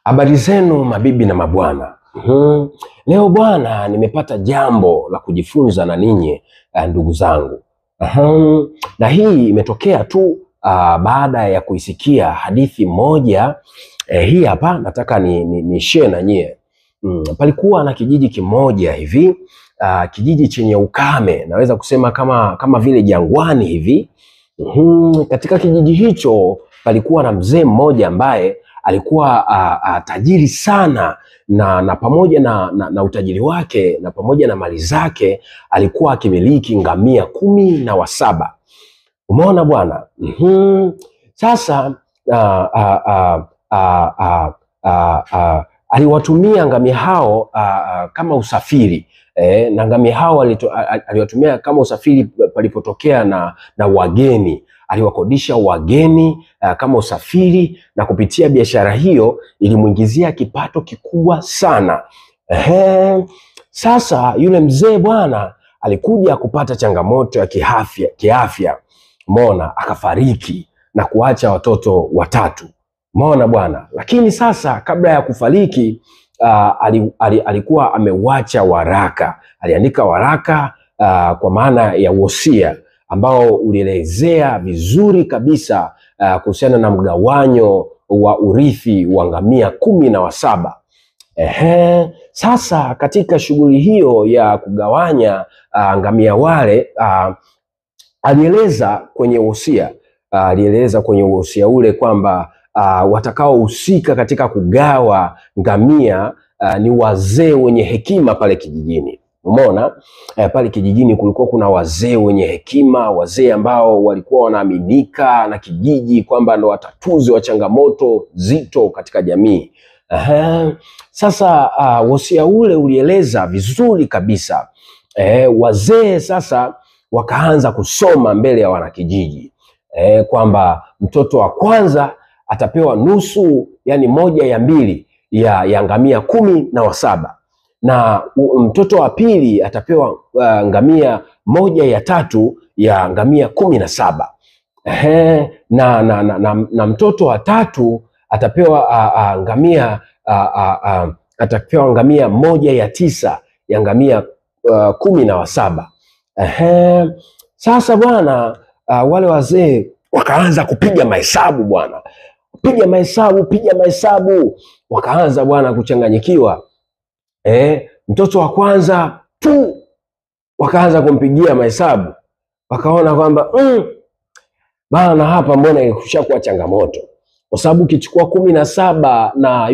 Habari zenu mabibi na mabwana. Leo bwana, nimepata jambo la kujifunza na ninyi ndugu zangu. Na hii imetokea tu baada ya kuisikia hadithi moja. Hii hapa nataka ni share na nyie. Palikuwa na kijiji kimoja hivi, kijiji chenye ukame, naweza kusema kama vile jangwani hivi. Katika kijiji hicho palikuwa na mzee mmoja ambaye alikuwa tajiri sana na pamoja na utajiri wake na pamoja na mali zake alikuwa akimiliki ngamia 17. Umeona bwana? Sasa aliwatumia ngamia hao kama usafiri. Na ngamia hao aliwatumia kama usafiri palipotokea na wageni. Aliwakodisha wageni kama usafiri, na kupitia biashara hiyo ilimuingizia kipato kikubwa sana. Sasa yule mzee bwana alikuja kupata changamoto ya kiafya. Umeona, akafariki na kuacha watoto 3. Umeona bwana, lakini sasa kabla ya kufariki alikuwa amewacha waraka. Aliandika waraka kwa maana ya wosia ambao ulielezea vizuri kabisa kuhusiana na mgawanyo wa urithi wa ngamia 17. Sasa katika shughuli hiyo ya kugawanya ngamia wale, alieleza kwenye wosia ule kwamba watakaohusika katika kugawa ngamia ni wazee wenye hekima pale kijijini. Umeona, pale kijijini kulikuwa kuna wazee wenye hekima, wazee ambao walikuwa wanaaminika na kijiji kwamba ndo watatuzi wa changamoto zito katika jamii. Sasa wosia ule ulieleza vizuri kabisa. Wazee sasa wakaanza kusoma mbele ya wanakijiji kwamba mtoto wa kwanza atapewa nusu, yani 1/2 ya ngamia 17, na mtoto wa pili atapewa ngamia 1/3 ya ngamia 17. Na mtoto wa tatu atapewa ngamia 1/9 ya ngamia 17. Sasa bwana, wale wazee wakaanza kupiga mahesabu bwana, piga mahesabu, wakaanza bwana kuchanganyikiwa. Mtoto wa kwanza tu wakaanza kumpigia mahesabu, wakaona kwamba bana, hapa mbona ilishakuwa changamoto, kwa sababu ukichukua 17 na